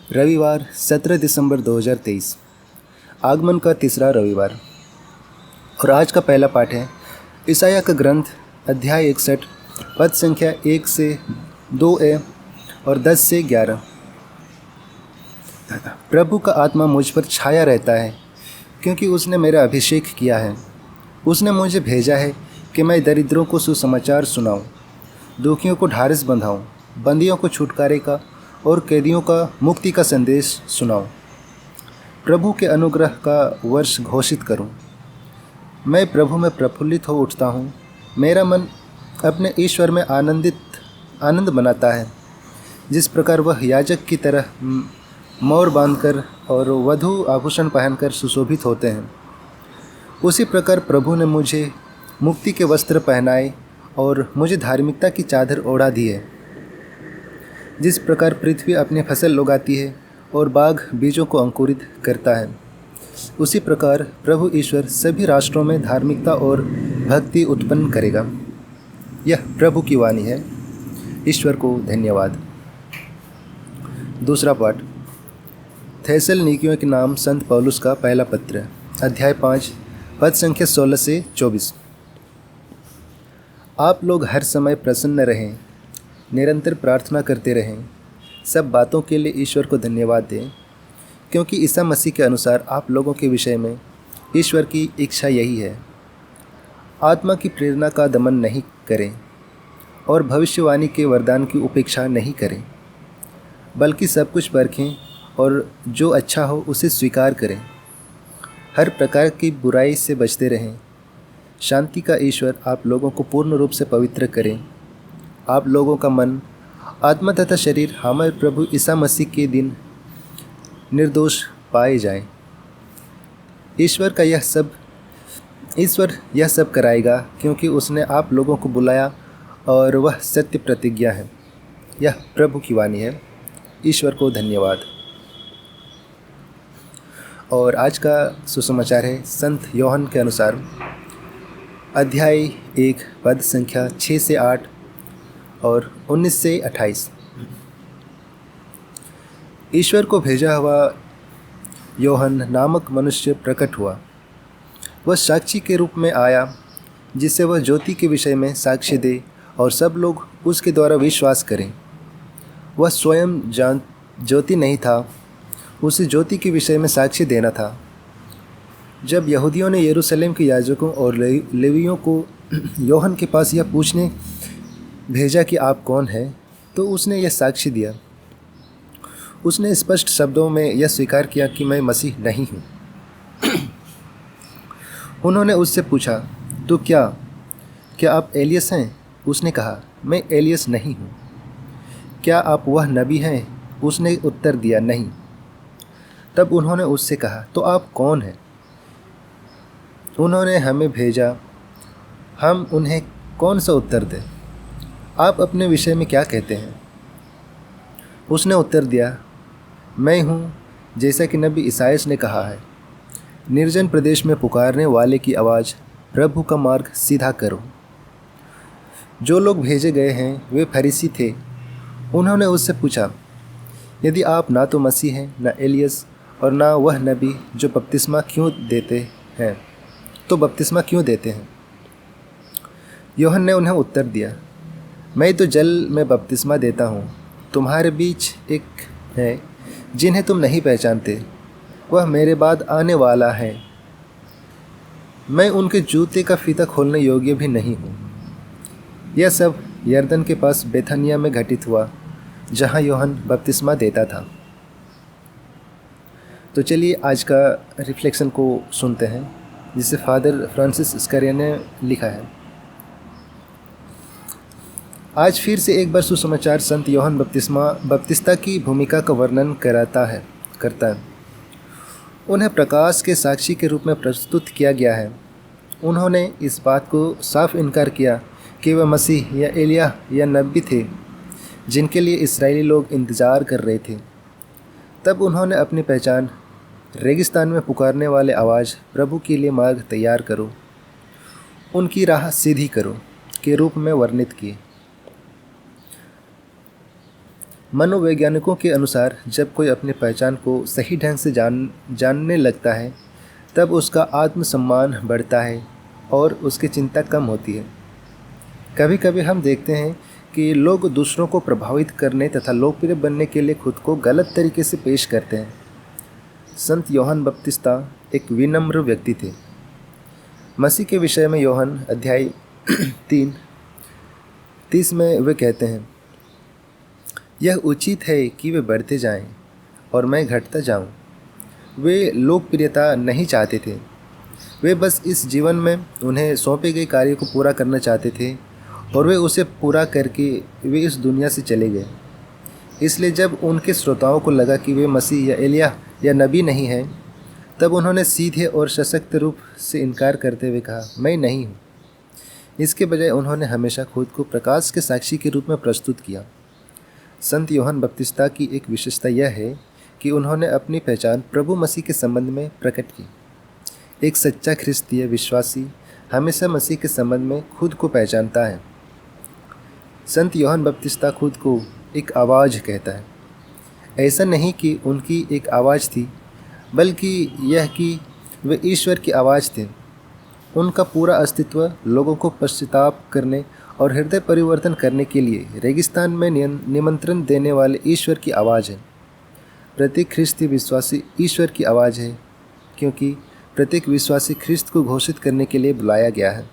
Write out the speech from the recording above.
रविवार 17 दिसंबर 2023, आगमन का तीसरा रविवार। और आज का पहला पाठ है ईसाया का ग्रंथ अध्याय 61 पद संख्या 1 से 2a और 10 से 11। प्रभु का आत्मा मुझ पर छाया रहता है, क्योंकि उसने मेरा अभिषेक किया है। उसने मुझे भेजा है कि मैं दरिद्रों को सुसमाचार सुनाऊं, दुखियों को ढाढ़स बंधाऊं, बंदियों को छुटकारे का और कैदियों का मुक्ति का संदेश सुनाऊं, प्रभु के अनुग्रह का वर्ष घोषित करूं। मैं प्रभु में प्रफुल्लित हो उठता हूं। मेरा मन अपने ईश्वर में आनंद मनाता है। जिस प्रकार वह याजक की तरह मोर बांधकर और वधु आभूषण पहनकर सुशोभित होते हैं, उसी प्रकार प्रभु ने मुझे मुक्ति के वस्त्र पहनाए और मुझे धार्मिकता की चादर ओढ़ा दी है। जिस प्रकार पृथ्वी अपनी फसल उगाती है और बाग बीजों को अंकुरित करता है, उसी प्रकार प्रभु ईश्वर सभी राष्ट्रों में धार्मिकता और भक्ति उत्पन्न करेगा। यह प्रभु की वाणी है। ईश्वर को धन्यवाद। दूसरा पाठ थेसलनिकियों के नाम संत पौलुस का पहला पत्र, अध्याय 5 पद संख्या 16 से 24। आप लोग हर समय प्रसन्न रहें, निरंतर प्रार्थना करते रहें, सब बातों के लिए ईश्वर को धन्यवाद दें, क्योंकि ईसा मसीह के अनुसार आप लोगों के विषय में ईश्वर की इच्छा यही है। आत्मा की प्रेरणा का दमन नहीं करें और भविष्यवाणी के वरदान की उपेक्षा नहीं करें, बल्कि सब कुछ परखें और जो अच्छा हो उसे स्वीकार करें। हर प्रकार की बुराई से बचते रहें। शांति का ईश्वर आप लोगों को पूर्ण रूप से पवित्र करें। आप लोगों का मन, आत्मा तथा शरीर हमारे प्रभु ईसा मसीह के दिन निर्दोष पाए जाएं। ईश्वर यह सब कराएगा, क्योंकि उसने आप लोगों को बुलाया और वह सत्य प्रतिज्ञा है। यह प्रभु की वाणी है। ईश्वर को धन्यवाद। और आज का सुसमाचार है संत योहन के अनुसार, अध्याय 1 पद संख्या 6 से 8 और 19 से 28। ईश्वर को भेजा हुआ योहन नामक मनुष्य प्रकट हुआ। वह साक्षी के रूप में आया, जिससे वह ज्योति के विषय में साक्ष्य दे और सब लोग उसके द्वारा विश्वास करें। वह स्वयं ज्योति नहीं था, उसे ज्योति के विषय में साक्ष्य देना था। जब यहूदियों ने यरूशलेम के याजकों और लेवियों को योहन के पास यह पूछने भेजा कि आप कौन हैं, तो उसने यह साक्ष्य दिया। उसने स्पष्ट शब्दों में यह स्वीकार किया कि मैं मसीह नहीं हूँ। उन्होंने उससे पूछा, तो क्या आप एलियस हैं? उसने कहा, मैं एलियस नहीं हूँ। क्या आप वह नबी हैं? उसने उत्तर दिया, नहीं। तब उन्होंने उससे कहा, तो आप कौन हैं? उन्होंने हमें भेजा, हम उन्हें कौन सा उत्तर दें? आप अपने विषय में क्या कहते हैं? उसने उत्तर दिया, मैं हूँ, जैसा कि नबी ईसायास ने कहा है, निर्जन प्रदेश में पुकारने वाले की आवाज़, प्रभु का मार्ग सीधा करो। जो लोग भेजे गए हैं वे फरीसी थे। उन्होंने उससे पूछा, यदि आप ना तो मसीह हैं, ना एलियस और ना वह नबी, जो बपतिस्मा क्यों देते हैं? योहन ने उन्हें उत्तर दिया, मैं तो जल में बपतिस्मा देता हूँ। तुम्हारे बीच एक है जिन्हें तुम नहीं पहचानते, वह मेरे बाद आने वाला है। मैं उनके जूते का फीता खोलने योग्य भी नहीं हूँ। यह सब यरदन के पास बेथानिया में घटित हुआ, जहाँ योहन बपतिस्मा देता था। तो चलिए आज का रिफ्लेक्शन को सुनते हैं, जिसे फादर फ्रांसिस स्करिया ने लिखा है। आज फिर से एक बार सुसमाचार संत योहन बपतिस्ता की भूमिका का वर्णन करता है। उन्हें प्रकाश के साक्षी के रूप में प्रस्तुत किया गया है। उन्होंने इस बात को साफ इनकार किया कि वह मसीह या एलिया या नबी थे, जिनके लिए इस्राएली लोग इंतज़ार कर रहे थे। तब उन्होंने अपनी पहचान रेगिस्तान में पुकारने वाले आवाज़, प्रभु के लिए मार्ग तैयार करो, उनकी राह सीधी करो के रूप में वर्णित किए। मनोवैज्ञानिकों के अनुसार जब कोई अपनी पहचान को सही ढंग से जानने लगता है तब उसका आत्मसम्मान बढ़ता है और उसकी चिंता कम होती है। कभी कभी हम देखते हैं कि लोग दूसरों को प्रभावित करने तथा लोकप्रिय बनने के लिए खुद को गलत तरीके से पेश करते हैं। संत यूहन्ना बपतिस्ता एक विनम्र व्यक्ति थे। मसीह के विषय में यूहन्ना अध्याय 3:30 में वे कहते हैं, यह उचित है कि वे बढ़ते जाएं और मैं घटता जाऊं। वे लोकप्रियता नहीं चाहते थे, वे बस इस जीवन में उन्हें सौंपे गए कार्य को पूरा करना चाहते थे और वे उसे पूरा करके वे इस दुनिया से चले गए। इसलिए जब उनके श्रोताओं को लगा कि वे मसीह या एलिय्याह या नबी नहीं हैं, तब उन्होंने सीधे और सशक्त रूप से इनकार करते हुए कहा, मैं नहीं हूँ। इसके बजाय उन्होंने हमेशा खुद को प्रकाश के साक्षी के रूप में प्रस्तुत किया। संत यूहन्ना बपतिस्ता की एक विशेषता यह है कि उन्होंने अपनी पहचान प्रभु मसीह के संबंध में प्रकट की। एक सच्चा ख्रिस्तीय विश्वासी हमेशा मसीह के संबंध में खुद को पहचानता है। संत यूहन्ना बपतिस्ता खुद को एक आवाज़ कहता है। ऐसा नहीं कि उनकी एक आवाज़ थी, बल्कि यह कि वे ईश्वर की आवाज़ थे। उनका पूरा अस्तित्व लोगों को पश्चाताप करने और हृदय परिवर्तन करने के लिए रेगिस्तान में निमंत्रण देने वाले ईश्वर की आवाज़ है। प्रत्येक ख्रिस्ती विश्वासी ईश्वर की आवाज़ है, क्योंकि प्रत्येक विश्वासी ख्रिस्त को घोषित करने के लिए बुलाया गया है।